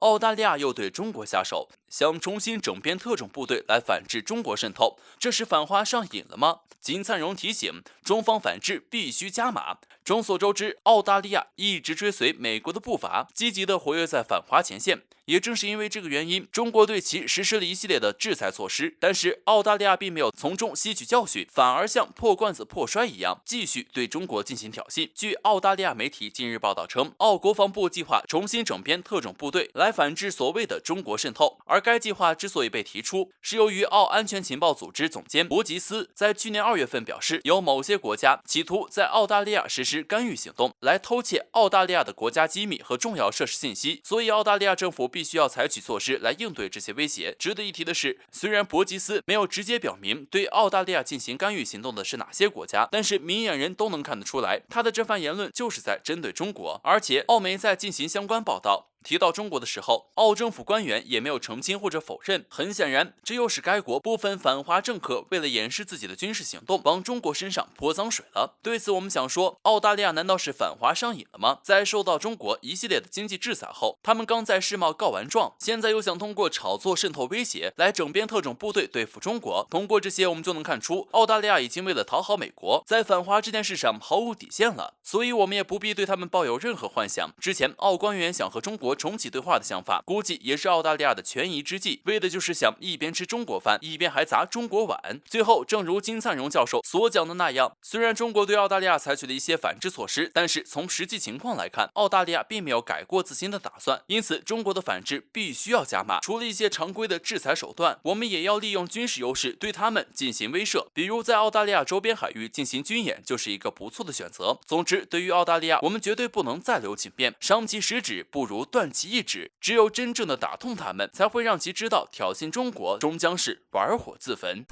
澳大利亚又对中国下手，想重新整编特种部队来反制中国渗透，这是反华上瘾了吗？金灿荣提醒，中方反制必须加码。众所周知，澳大利亚一直追随美国的步伐，积极地活跃在反华前线。也正是因为这个原因，中国对其实施了一系列的制裁措施，但是澳大利亚并没有从中吸取教训，反而像破罐子破摔一样，继续对中国进行挑衅。据澳大利亚媒体近日报道称，澳国防部计划重新整编特种部队来反制所谓的中国渗透，而该计划之所以被提出，是由于澳安全情报组织总监伯吉斯在去年2月份表示，有某些国家企图在澳大利亚实施干预行动，来偷窃澳大利亚的国家机密和重要设施信息，所以澳大利亚政府必须要采取措施来应对这些威胁。值得一提的是，虽然伯吉斯没有直接表明对澳大利亚进行干预行动的是哪些国家，但是明眼人都能看得出来，他的这番言论就是在针对中国。而且澳媒在进行相关报道提到中国的时候，澳政府官员也没有澄清或者否认。很显然，这又是该国部分反华政客为了掩饰自己的军事行动，往中国身上泼脏水了。对此，我们想说，澳大利亚难道是反华上瘾了吗？在受到中国一系列的经济制裁后，他们刚在世贸告完状，现在又想通过炒作渗透威胁来整编特种部队对付中国。通过这些，我们就能看出，澳大利亚已经为了讨好美国，在反华这件事上毫无底线了。所以，我们也不必对他们抱有任何幻想。之前，澳官员想和中国重启对话的想法，估计也是澳大利亚的权宜之计，为的就是想一边吃中国饭，一边还砸中国碗。最后，正如金灿荣教授所讲的那样，虽然中国对澳大利亚采取了一些反制措施，但是从实际情况来看，澳大利亚并没有改过自新的打算。因此，中国的反制必须要加码。除了一些常规的制裁手段，我们也要利用军事优势对他们进行威慑，比如在澳大利亚周边海域进行军演，就是一个不错的选择。总之，对于澳大利亚，我们绝对不能再留情面，伤其十指不如断其一指。只有真正的打痛他们，才会让其知道挑衅中国终将是玩火自焚。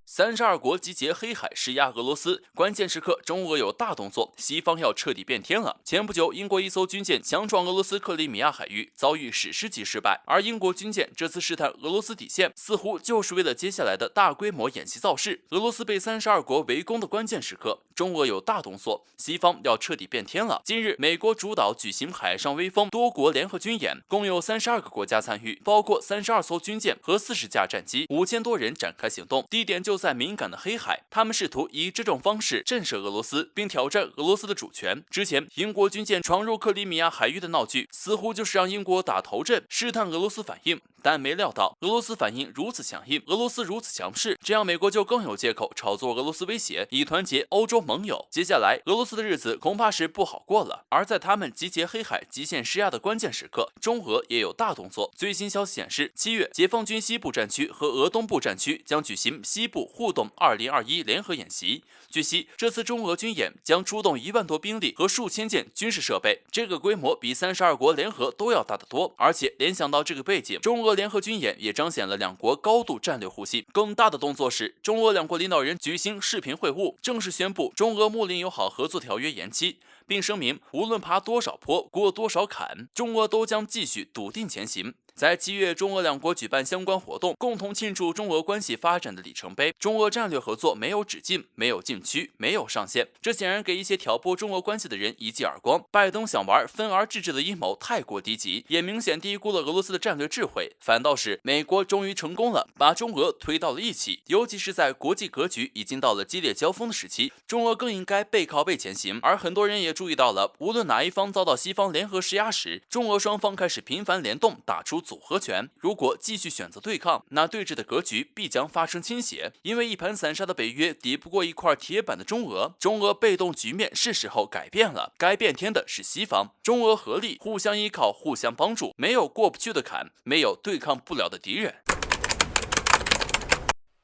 32国集结黑海施压俄罗斯，关键时刻中俄有大动作，西方要彻底变天了。前不久，英国一艘军舰强闯俄罗斯克里米亚海域，遭遇史诗级失败。而英国军舰这次试探俄罗斯底线，似乎就是为了接下来的大规模演习造势。俄罗斯被32国围攻的关键时刻，中俄有大动作，西方要彻底变天了。近日，美国主导举行海上威风多国联合军演，共有32个国家参与，包括32艘军舰和40架战机，5000多人展开行动，地点就在敏感的黑海。他们试图以这种方式震慑俄罗斯，并挑战俄罗斯的主权。之前，英国军舰闯入克里米亚海域的闹剧，似乎就是让英国打头阵，试探俄罗斯反应。但没料到，俄罗斯反应如此强硬，俄罗斯如此强势，这样美国就更有借口炒作俄罗斯威胁，以团结欧洲盟友。接下来，俄罗斯的日子恐怕是不好过了。而在他们集结黑海极限施压的关键时刻，中俄也有大动作。最新消息显示，7月，解放军西部战区和俄东部战区将举行西部互动2021联合演习。据悉，这次中俄军演将出动1万多兵力和数千件军事设备，这个规模比32国联合都要大得多。而且联想到这个背景，中俄联合军演也彰显了两国高度战略互信。更大的动作是，中俄两国领导人举行视频会晤，正式宣布中俄睦邻友好合作条约延期，并声明无论爬多少坡，过多少坎，中俄都将继续笃定前行。在7月，中俄两国举办相关活动，共同庆祝中俄关系发展的里程碑。中俄战略合作没有止境，没有禁区，没有上限。这显然给一些挑拨中俄关系的人一记耳光。拜登想玩分而治之的阴谋太过低级，也明显低估了俄罗斯的战略智慧。反倒是美国终于成功了，把中俄推到了一起。尤其是在国际格局已经到了激烈交锋的时期，中俄更应该背靠背前行。而很多人也注意到了，无论哪一方遭到西方联合施压时，中俄双方开始频繁联动，打出组合拳。如果继续选择对抗，那对峙的格局必将发生倾斜。因为一盘散沙的北约抵不过一块铁板的中俄，中俄被动局面是时候改变了。该变天的是西方，中俄合力，互相依靠，互相帮助，没有过不去的坎，没有对抗不了的敌人。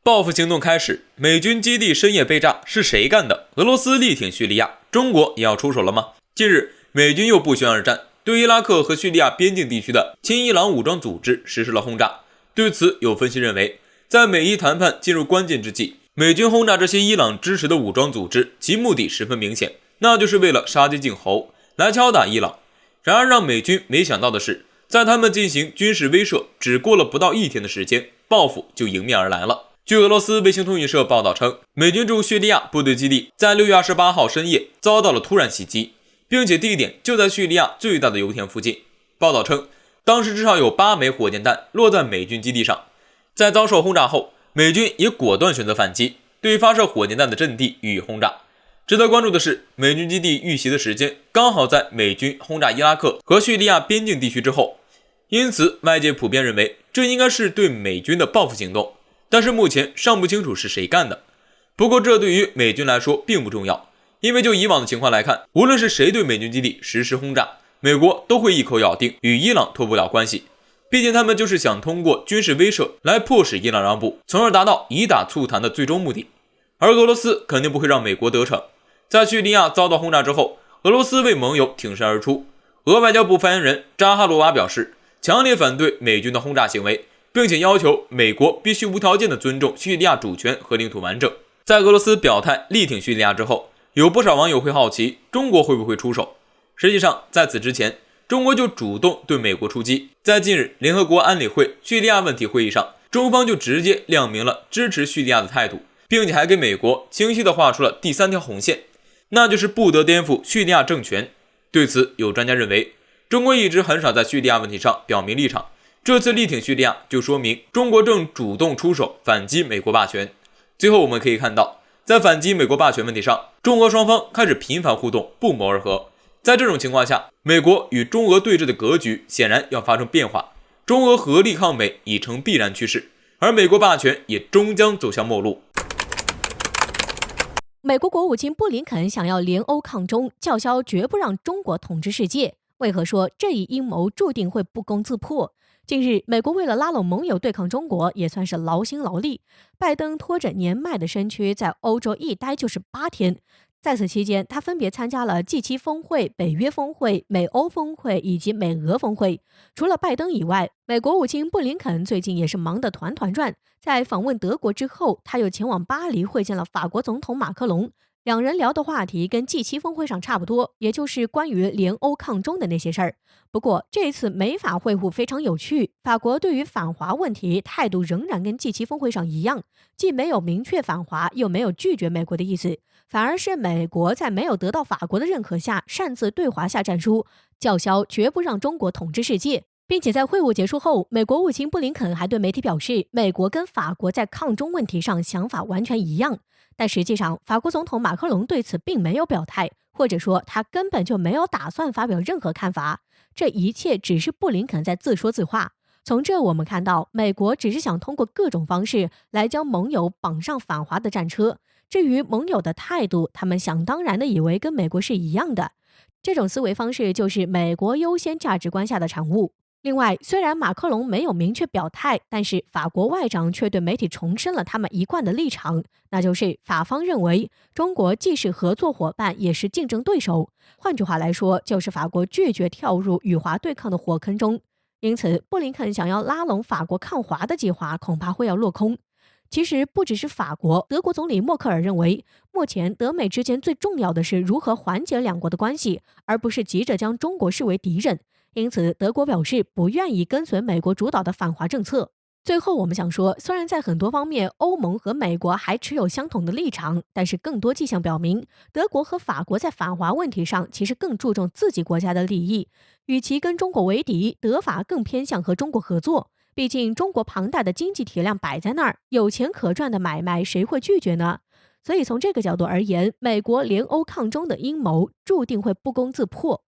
报复行动开始，美军基地深夜被炸，是谁干的？俄罗斯力挺叙利亚，中国也要出手了吗？近日，美军又不宣而战，对伊拉克和叙利亚边境地区的亲伊朗武装组织实施了轰炸。对此，有分析认为，在美伊谈判进入关键之际，美军轰炸这些伊朗支持的武装组织，其目的十分明显，那就是为了杀鸡儆猴，来敲打伊朗。然而让美军没想到的是，在他们进行军事威慑只过了不到1天的时间，报复就迎面而来了。据俄罗斯卫星通讯社报道称，美军驻叙利亚部队基地在6月28号深夜遭到了突然袭击，并且地点就在叙利亚最大的油田附近。报道称，当时至少有8枚火箭弹落在美军基地上。在遭受轰炸后，美军也果断选择反击，对发射火箭弹的阵地予以轰炸。值得关注的是，美军基地遇袭的时间刚好在美军轰炸伊拉克和叙利亚边境地区之后，因此外界普遍认为这应该是对美军的报复行动，但是目前尚不清楚是谁干的。不过这对于美军来说并不重要，因为就以往的情况来看，无论是谁对美军基地实施轰炸，美国都会一口咬定与伊朗脱不了关系。毕竟他们就是想通过军事威慑来迫使伊朗让步，从而达到以打促谈的最终目的。而俄罗斯肯定不会让美国得逞。在叙利亚遭到轰炸之后，俄罗斯为盟友挺身而出。俄外交部发言人扎哈罗娃表示，强烈反对美军的轰炸行为，并且要求美国必须无条件地尊重叙利亚主权和领土完整。在俄罗斯表态力挺叙利亚之后，有不少网友会好奇中国会不会出手。实际上在此之前，中国就主动对美国出击。在近日联合国安理会叙利亚问题会议上，中方就直接亮明了支持叙利亚的态度，并且还给美国清晰地画出了第3条红线，那就是不得颠覆叙利亚政权。对此，有专家认为，中国一直很少在叙利亚问题上表明立场，这次力挺叙利亚就说明中国正主动出手反击美国霸权。最后我们可以看到，在反击美国霸权问题上，中俄双方开始频繁互动，不谋而合。在这种情况下，美国与中俄对峙的格局显然要发生变化，中俄合力抗美已成必然趋势，而美国霸权也终将走向末路。美国国务卿布林肯想要联欧抗中，叫嚣绝不让中国统治世界。为何说这一阴谋注定会不攻自破？近日，美国为了拉拢盟友对抗中国，也算是劳心劳力。拜登拖着年迈的身躯在欧洲一待就是8天。在此期间，他分别参加了 G7 峰会、北约峰会、美欧峰会以及美俄峰会。除了拜登以外，美国国务卿布林肯最近也是忙得团团转。在访问德国之后，他又前往巴黎会见了法国总统马克龙。两人聊的话题跟 G7 峰会上差不多，也就是关于联欧抗中的那些事儿。不过这次美法会晤非常有趣，法国对于反华问题态度仍然跟 G7 峰会上一样，既没有明确反华，又没有拒绝美国的意思，反而是美国在没有得到法国的认可下，擅自对华下战书，叫嚣绝不让中国统治世界。并且在会晤结束后，美国国务卿布林肯还对媒体表示，美国跟法国在抗中问题上想法完全一样。但实际上，法国总统马克龙对此并没有表态，或者说他根本就没有打算发表任何看法。这一切只是布林肯在自说自话。从这我们看到，美国只是想通过各种方式来将盟友绑上反华的战车。至于盟友的态度，他们想当然的以为跟美国是一样的。这种思维方式就是美国优先价值观下的产物。另外，虽然马克龙没有明确表态，但是法国外长却对媒体重申了他们一贯的立场，那就是法方认为中国既是合作伙伴，也是竞争对手。换句话来说，就是法国拒绝跳入与华对抗的火坑中。因此，布林肯想要拉拢法国抗华的计划恐怕会要落空。其实不只是法国，德国总理默克尔认为，目前德美之间最重要的是如何缓解两国的关系，而不是急着将中国视为敌人。因此，德国表示不愿意跟随美国主导的反华政策。最后，我们想说，虽然在很多方面欧盟和美国还持有相同的立场，但是更多迹象表明，德国和法国在反华问题上其实更注重自己国家的利益。与其跟中国为敌，德法更偏向和中国合作。毕竟中国庞大的经济体量摆在那儿，有钱可赚的买卖谁会拒绝呢？所以从这个角度而言，美国联欧抗中的阴谋注定会不攻自破。